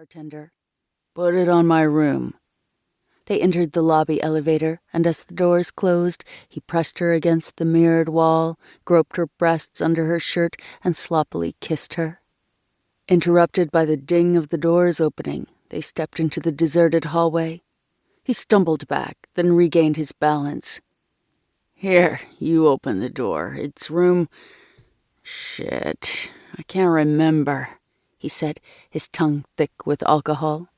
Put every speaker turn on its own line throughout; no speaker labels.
bartender. "Put it on my room." They entered the lobby elevator, and as the doors closed, he pressed her against the mirrored wall, groped her breasts under her shirt, and sloppily kissed her. Interrupted by the ding of the doors opening, they stepped into the deserted hallway. He stumbled back, then regained his balance. "Here, you open the door. It's room... Shit, I can't remember," he said, his tongue thick with alcohol.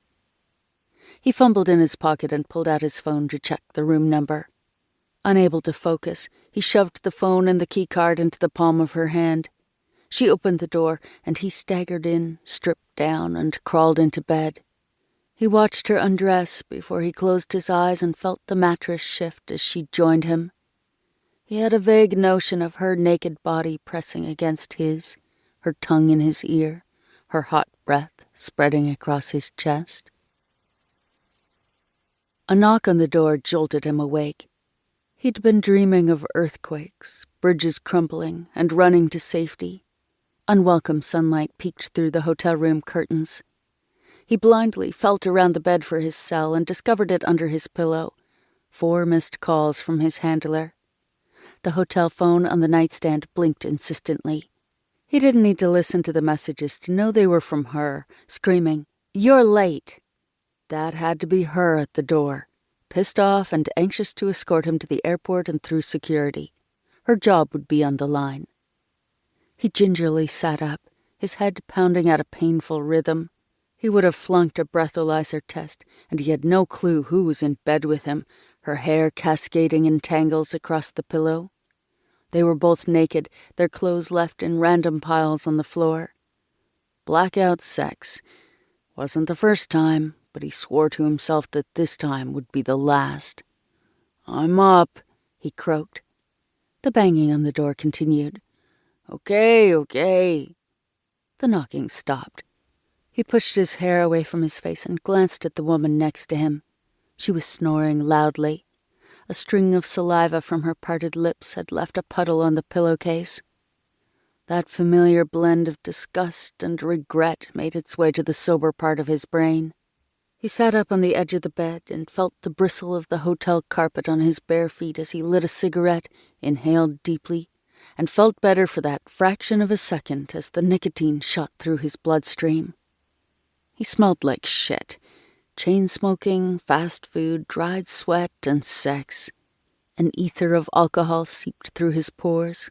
He fumbled in his pocket and pulled out his phone to check the room number. Unable to focus, he shoved the phone and the keycard into the palm of her hand. She opened the door, and he staggered in, stripped down, and crawled into bed. He watched her undress before he closed his eyes and felt the mattress shift as she joined him. He had a vague notion of her naked body pressing against his, her tongue in his ear, her hot breath spreading across his chest. A knock on the door jolted him awake. He'd been dreaming of earthquakes, bridges crumbling, and running to safety. Unwelcome sunlight peeked through the hotel room curtains. He blindly felt around the bed for his cell and discovered it under his pillow. 4 missed calls from his handler. The hotel phone on the nightstand blinked insistently. He didn't need to listen to the messages to know they were from her, screaming, "You're late!" That had to be her at the door, pissed off and anxious to escort him to the airport and through security. Her job would be on the line. He gingerly sat up, his head pounding at a painful rhythm. He would have flunked a breathalyzer test, and he had no clue who was in bed with him, her hair cascading in tangles across the pillow. They were both naked, their clothes left in random piles on the floor. Blackout sex. Wasn't the first time, but he swore to himself that this time would be the last. "I'm up," he croaked. The banging on the door continued. Okay. The knocking stopped. He pushed his hair away from his face and glanced at the woman next to him. She was snoring loudly. A string of saliva from her parted lips had left a puddle on the pillowcase. That familiar blend of disgust and regret made its way to the sober part of his brain. He sat up on the edge of the bed and felt the bristle of the hotel carpet on his bare feet as he lit a cigarette, inhaled deeply, and felt better for that fraction of a second as the nicotine shot through his bloodstream. He smelled like shit. Chain smoking, fast food, dried sweat, and sex. An ether of alcohol seeped through his pores.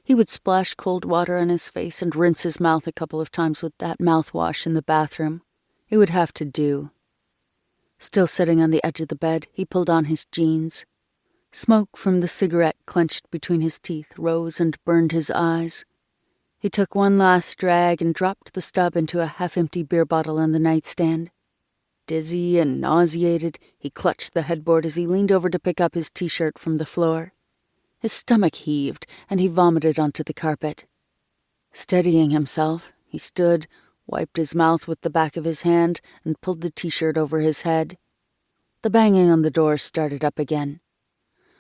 He would splash cold water on his face and rinse his mouth a couple of times with that mouthwash in the bathroom. It would have to do. Still sitting on the edge of the bed, he pulled on his jeans. Smoke from the cigarette clenched between his teeth rose and burned his eyes. He took one last drag and dropped the stub into a half-empty beer bottle on the nightstand. Dizzy and nauseated, he clutched the headboard as he leaned over to pick up his T-shirt from the floor. His stomach heaved, and he vomited onto the carpet. Steadying himself, he stood, wiped his mouth with the back of his hand, and pulled the T-shirt over his head. The banging on the door started up again.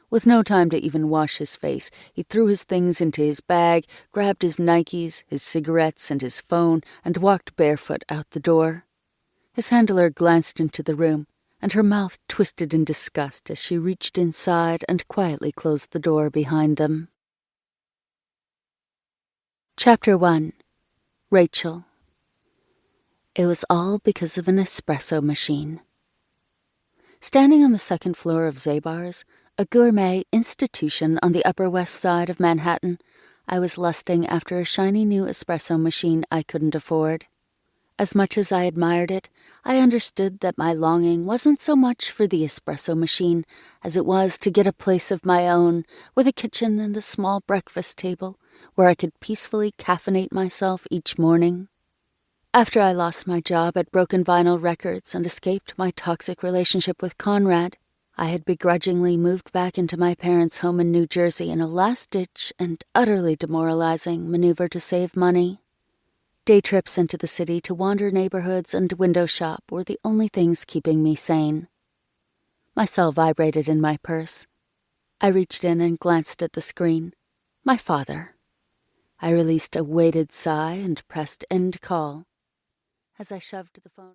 With no time to even wash his face, he threw his things into his bag, grabbed his Nikes, his cigarettes, and his phone, and walked barefoot out the door. His handler glanced into the room, and her mouth twisted in disgust as she reached inside and quietly closed the door behind them. Chapter 1. Rachael. It was all because of an espresso machine. Standing on the second floor of Zabar's, a gourmet institution on the Upper West Side of Manhattan, I was lusting after a shiny new espresso machine I couldn't afford. As much as I admired it, I understood that my longing wasn't so much for the espresso machine as it was to get a place of my own, with a kitchen and a small breakfast table, where I could peacefully caffeinate myself each morning. After I lost my job at Broken Vinyl Records and escaped my toxic relationship with Conrad, I had begrudgingly moved back into my parents' home in New Jersey in a last-ditch and utterly demoralizing maneuver to save money. Day trips into the city to wander neighborhoods and window shop were the only things keeping me sane. My cell vibrated in my purse. I reached in and glanced at the screen. My father. I released a weighted sigh and pressed end call. As I shoved the phone...